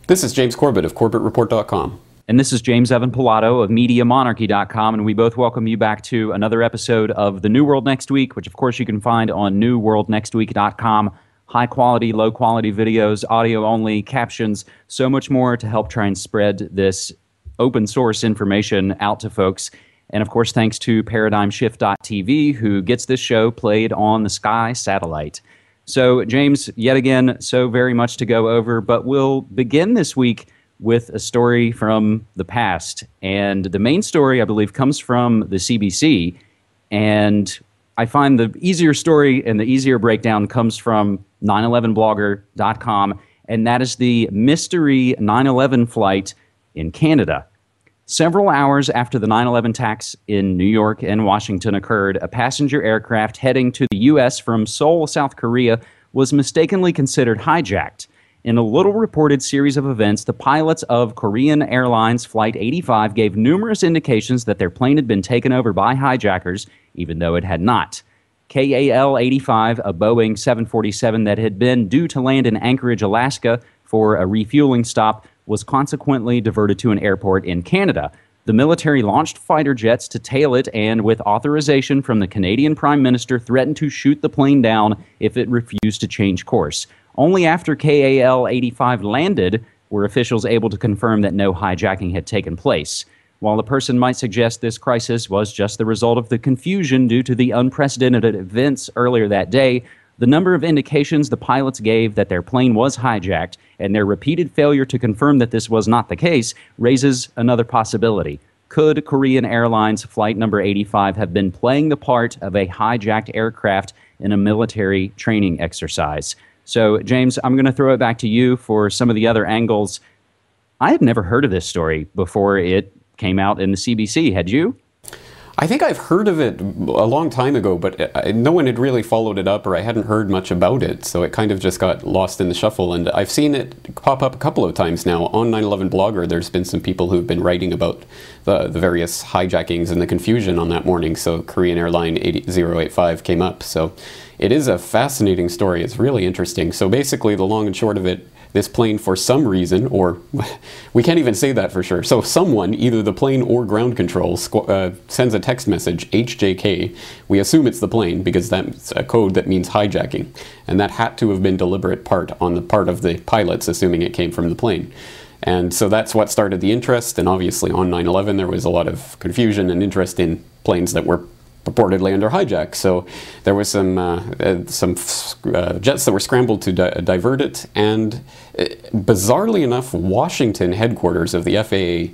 This is James Corbett of CorbettReport.com. And this is James Evan Pilato of MediaMonarchy.com, and we both welcome you back to another episode of The New World Next Week, which of course you can find on newworldnextweek.com. High-quality, low-quality videos, audio-only, captions, so much more to help try and spread this open-source information out to folks. And of course, thanks to ParadigmShift.tv, who gets this show played on the Sky satellite. So, James, yet again, so very much to go over, but we'll begin this week with a story from the past. And the main story, I believe, comes from the CBC. And I find the easier story and the easier breakdown comes from 911blogger.com, and that is the mystery 9/11 flight in Canada. Several hours after the 9/11 attacks in New York and Washington occurred, a passenger aircraft heading to the U.S. from Seoul, South Korea, was mistakenly considered hijacked. In a little-reported series of events, the pilots of Korean Airlines Flight 85 gave numerous indications that their plane had been taken over by hijackers, even though it had not. KAL-85, a Boeing 747 that had been due to land in Anchorage, Alaska, for a refueling stop, was consequently diverted to an airport in Canada. The military launched fighter jets to tail it and, with authorization from the Canadian Prime Minister, threatened to shoot the plane down if it refused to change course. Only after KAL-85 landed were officials able to confirm that no hijacking had taken place. While a person might suggest this crisis was just the result of the confusion due to the unprecedented events earlier that day, the number of indications the pilots gave that their plane was hijacked and their repeated failure to confirm that this was not the case raises another possibility. Could Korean Airlines Flight number 85 have been playing the part of a hijacked aircraft in a military training exercise? So, James, I'm going to throw it back to you for some of the other angles. I had never heard of this story before it came out in the CBC. Had you? I think I've heard of it a long time ago, but no one had really followed it up, or I hadn't heard much about it, so it kind of just got lost in the shuffle. And I've seen it pop up a couple of times now on 9/11 Blogger. There's been some people who've been writing about the various hijackings and the confusion on that morning, so Korean Airline 8085 came up. So it is a fascinating story. It's really interesting. So basically, the long and short of it, this plane, for some reason, or we can't even say that for sure. So someone, either the plane or ground control, sends a text message, HJK. We assume it's the plane because that's a code that means hijacking. And that had to have been deliberate part on the part of the pilots, assuming it came from the plane. And so that's what started the interest. And obviously on 9/11, there was a lot of confusion and interest in planes that were purportedly under hijack. So there was some jets that were scrambled to divert it, and bizarrely enough, Washington headquarters of the FAA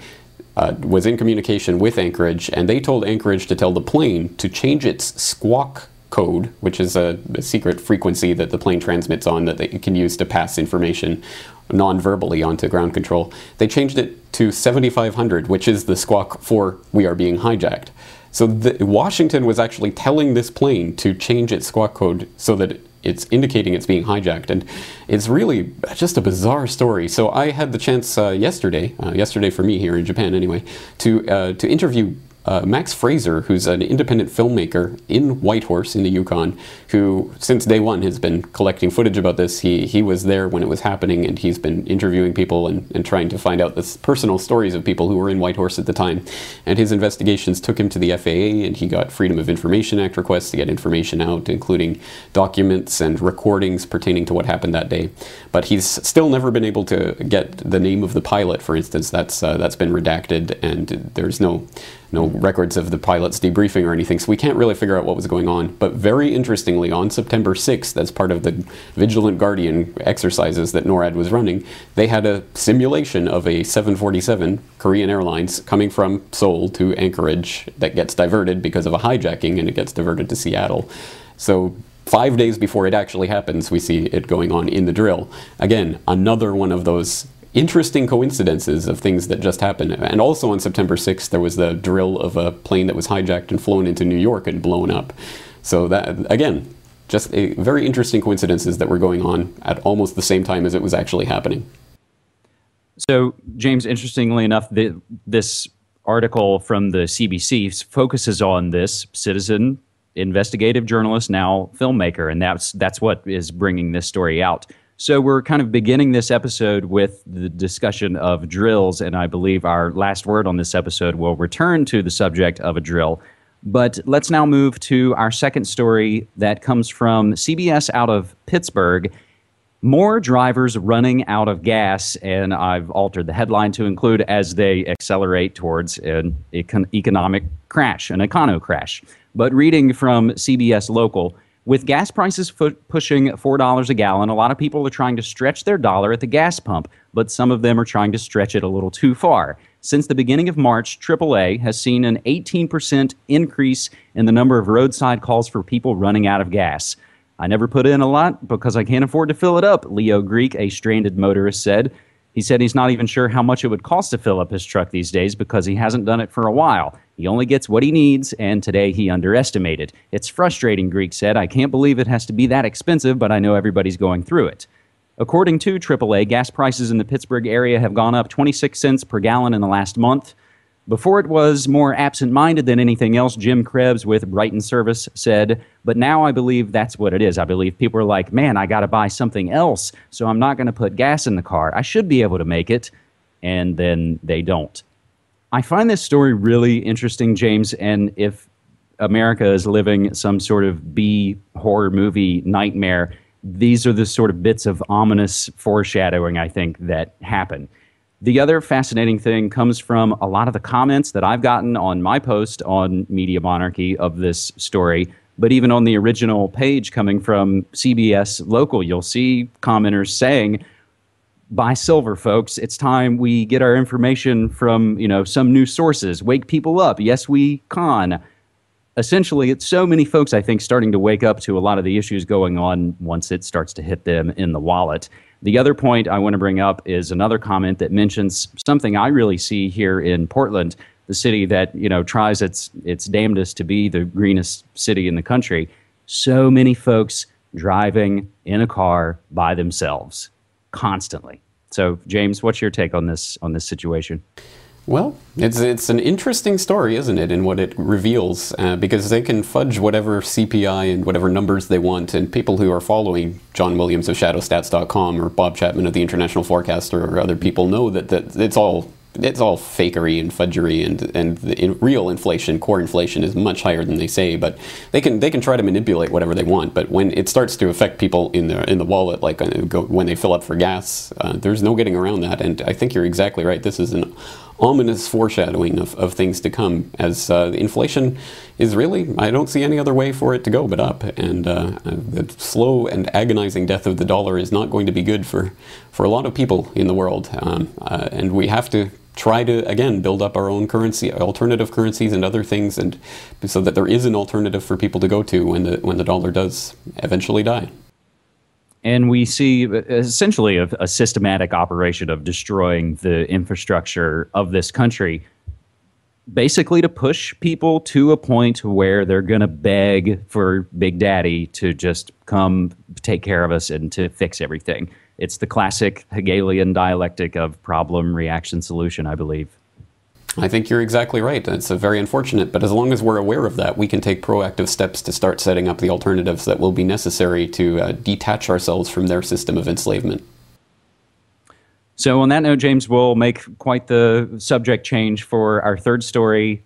was in communication with Anchorage, and they told Anchorage to tell the plane to change its squawk code, which is a secret frequency that the plane transmits on that it can use to pass information non-verbally onto ground control. They changed it to 7500, which is the squawk for "we are being hijacked." So Washington was actually telling this plane to change its squawk code so that it's indicating it's being hijacked. And it's really just a bizarre story. So I had the chance yesterday for me here in Japan anyway, to interview Max Fraser, who's an independent filmmaker in Whitehorse in the Yukon, who since day one has been collecting footage about this. He was there when it was happening, and he's been interviewing people and trying to find out the personal stories of people who were in Whitehorse at the time. And his investigations took him to the FAA, and he got Freedom of Information Act requests to get information out, including documents and recordings pertaining to what happened that day. But he's still never been able to get the name of the pilot, for instance. That's been redacted, and there's no records of the pilot's debriefing or anything, so we can't really figure out what was going on. But very interestingly, on September 6th, as part of the Vigilant Guardian exercises that NORAD was running, they had a simulation of a 747 Korean Airlines coming from Seoul to Anchorage that gets diverted because of a hijacking, and it gets diverted to Seattle. So 5 days before it actually happens, we see it going on in the drill. Again, another one of those interesting coincidences of things that just happened. And also on September 6th, there was the drill of a plane that was hijacked and flown into New York and blown up. So that, again, just a very interesting coincidences that were going on at almost the same time as it was actually happening. So, James, interestingly enough, this article from the CBC focuses on this citizen investigative journalist, now filmmaker, and that's what is bringing this story out. So we're kind of beginning this episode with the discussion of drills, and I believe our last word on this episode will return to the subject of a drill. But let's now move to our second story that comes from CBS out of Pittsburgh. More drivers running out of gas, and I've altered the headline to include as they accelerate towards an economic crash, an econo crash. But reading from CBS Local, with gas prices pushing $4 a gallon, a lot of people are trying to stretch their dollar at the gas pump, but some of them are trying to stretch it a little too far. Since the beginning of March, AAA has seen an 18% increase in the number of roadside calls for people running out of gas. I never put in a lot because I can't afford to fill it up, Leo Greek, a stranded motorist, said. He said he's not even sure how much it would cost to fill up his truck these days because he hasn't done it for a while. He only gets what he needs, and today he underestimated. It's frustrating, Greek said. I can't believe it has to be that expensive, but I know everybody's going through it. According to AAA, gas prices in the Pittsburgh area have gone up 26 cents per gallon in the last month. Before it was more absent-minded than anything else, Jim Krebs with Brighton Service said, but now I believe that's what it is. I believe people are like, man, I got to buy something else, so I'm not going to put gas in the car. I should be able to make it, and then they don't. I find this story really interesting, James, and if America is living some sort of B horror movie nightmare, these are the sort of bits of ominous foreshadowing, I think, that happen. The other fascinating thing comes from a lot of the comments that I've gotten on my post on Media Monarchy of this story, but even on the original page coming from CBS Local, you'll see commenters saying, buy silver, folks. It's time we get our information from, some new sources. Wake people up. Yes, we can. Essentially, it's so many folks, I think, starting to wake up to a lot of the issues going on once it starts to hit them in the wallet. The other point I want to bring up is another comment that mentions something I really see here in Portland, the city that, tries its damnedest to be the greenest city in the country. So many folks driving in a car by themselves constantly. So, James, what's your take on this situation? Well, it's an interesting story, isn't it, in what it reveals, because they can fudge whatever CPI and whatever numbers they want, and people who are following John Williams of ShadowStats.com or Bob Chapman of the International Forecaster or other people know that it's all fakery and fudgery, and the real inflation, core inflation, is much higher than they say. But they can try to manipulate whatever they want. But when it starts to affect people in the wallet, like when they fill up for gas, there's no getting around that. And I think you're exactly right. This is an ominous foreshadowing of things to come, as inflation is really, I don't see any other way for it to go but up, and the slow and agonizing death of the dollar is not going to be good for a lot of people in the world, and we have to try to, again, build up our own currency, alternative currencies and other things, and so that there is an alternative for people to go to when the dollar does eventually die. And we see essentially a systematic operation of destroying the infrastructure of this country, basically to push people to a point where they're going to beg for Big Daddy to just come take care of us and to fix everything. It's the classic Hegelian dialectic of problem, reaction, solution, I believe. I think you're exactly right. It's very unfortunate, but as long as we're aware of that, we can take proactive steps to start setting up the alternatives that will be necessary to detach ourselves from their system of enslavement. So on that note, James, we'll make quite the subject change for our third story,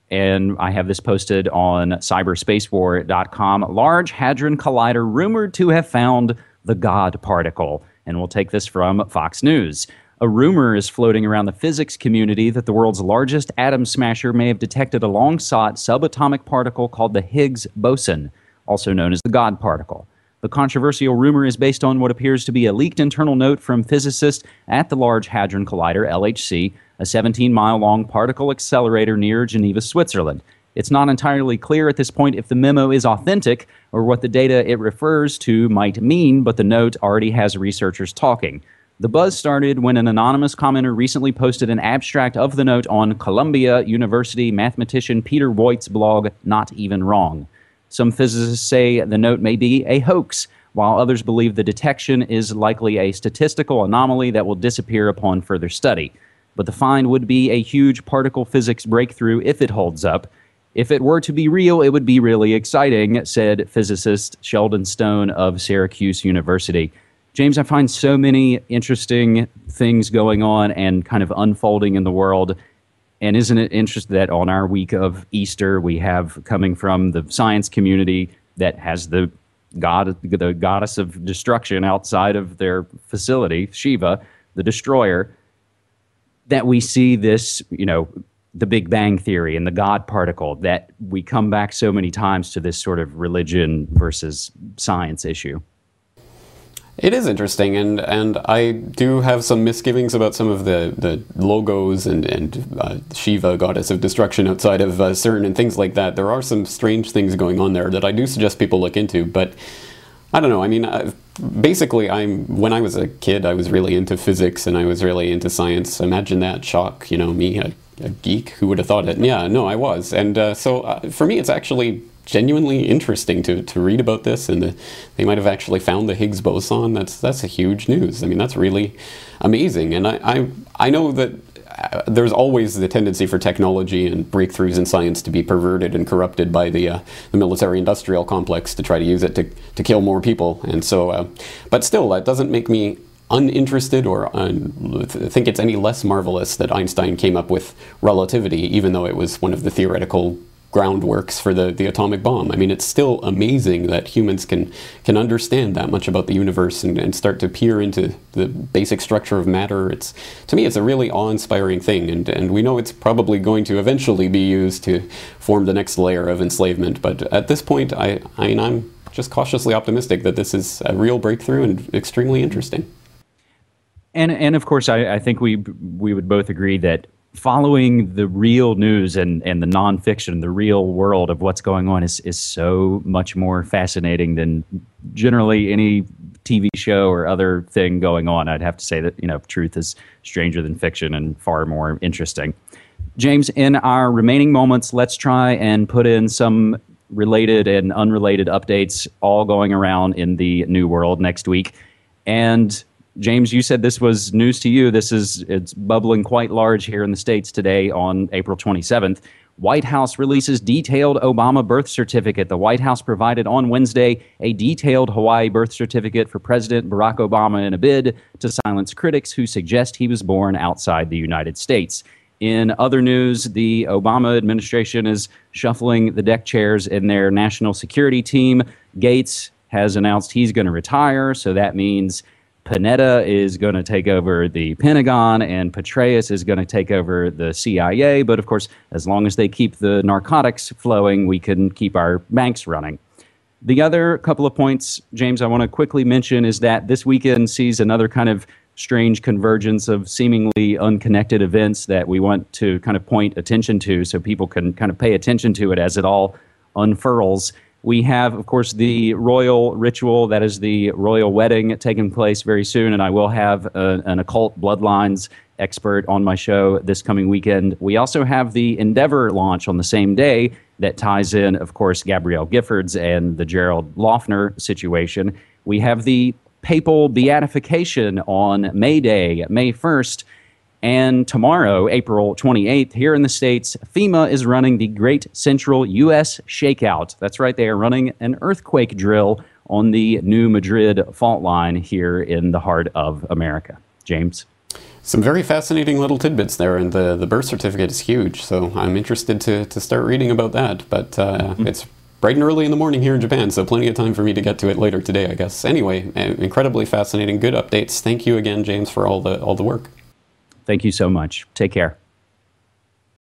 and I have this posted on cyberspacewar.com. Large Hadron Collider rumored to have found the God particle, and we'll take this from Fox News. A rumor is floating around the physics community that the world's largest atom smasher may have detected a long-sought subatomic particle called the Higgs boson, also known as the God particle. The controversial rumor is based on what appears to be a leaked internal note from physicists at the Large Hadron Collider, LHC, a 17-mile-long particle accelerator near Geneva, Switzerland. It's not entirely clear at this point if the memo is authentic or what the data it refers to might mean, but the note already has researchers talking. The buzz started when an anonymous commenter recently posted an abstract of the note on Columbia University mathematician Peter Voigt's blog, Not Even Wrong. Some physicists say the note may be a hoax, while others believe the detection is likely a statistical anomaly that will disappear upon further study. But the find would be a huge particle physics breakthrough if it holds up. If it were to be real, it would be really exciting, said physicist Sheldon Stone of Syracuse University. James, I find so many interesting things going on and kind of unfolding in the world. And isn't it interesting that on our week of Easter, we have coming from the science community that has the goddess of destruction outside of their facility, Shiva, the destroyer, that we see this, the Big Bang Theory and the God particle, that we come back so many times to this sort of religion versus science issue. It is interesting, and I do have some misgivings about some of the logos and Shiva, goddess of destruction, outside of CERN and things like that. There are some strange things going on there that I do suggest people look into, but I don't know. I mean, basically, when I was a kid, I was really into physics and I was really into science. Imagine that shock, me, a geek. Who would have thought it? Yeah, no, I was. And so for me, it's actually genuinely interesting to read about this, and they might have actually found the Higgs boson. That's a huge news. I mean, that's really amazing. And I know that there's always the tendency for technology and breakthroughs in science to be perverted and corrupted by the military-industrial complex to try to use it to kill more people. And so, but still, that doesn't make me uninterested or think it's any less marvelous that Einstein came up with relativity, even though it was one of the theoretical groundworks for the atomic bomb. I mean, it's still amazing that humans can understand that much about the universe and start to peer into the basic structure of matter. To me, it's a really awe-inspiring thing, and we know it's probably going to eventually be used to form the next layer of enslavement. But at this point, I'm just cautiously optimistic that this is a real breakthrough and extremely interesting. And of course, I think we would both agree that following the real news and the nonfiction, the real world of what's going on is so much more fascinating than generally any TV show or other thing going on. I'd have to say that, truth is stranger than fiction and far more interesting. James, in our remaining moments, let's try and put in some related and unrelated updates all going around in the new world next week. And James, you said this was news to you. It's bubbling quite large here in the States today on April 27th. White House releases detailed Obama birth certificate. The White House provided on Wednesday a detailed Hawaii birth certificate for President Barack Obama in a bid to silence critics who suggest he was born outside the United States. In other news, the Obama administration is shuffling the deck chairs in their national security team. Gates has announced he's going to retire, so that means Panetta is going to take over the Pentagon and Petraeus is going to take over the CIA. But of course, as long as they keep the narcotics flowing, we can keep our banks running. The other couple of points, James, I want to quickly mention is that this weekend sees another kind of strange convergence of seemingly unconnected events that we want to kind of point attention to so people can kind of pay attention to it as it all unfurls. We have, of course, the royal ritual, that is the royal wedding, taking place very soon, and I will have an occult bloodlines expert on my show this coming weekend. We also have the Endeavor launch on the same day that ties in, of course, Gabrielle Giffords and the Gerald Loeffner situation. We have the papal beatification on May Day, May 1st. And tomorrow, April 28th, here in the States, FEMA is running the Great Central U.S. Shakeout. That's right, they are running an earthquake drill on the New Madrid fault line here in the heart of America. James? Some very fascinating little tidbits there, and the birth certificate is huge, so I'm interested to start reading about that. But it's bright and early in the morning here in Japan, so plenty of time for me to get to it later today, I guess. Anyway, incredibly fascinating, good updates. Thank you again, James, for all the work. Thank you so much. Take care.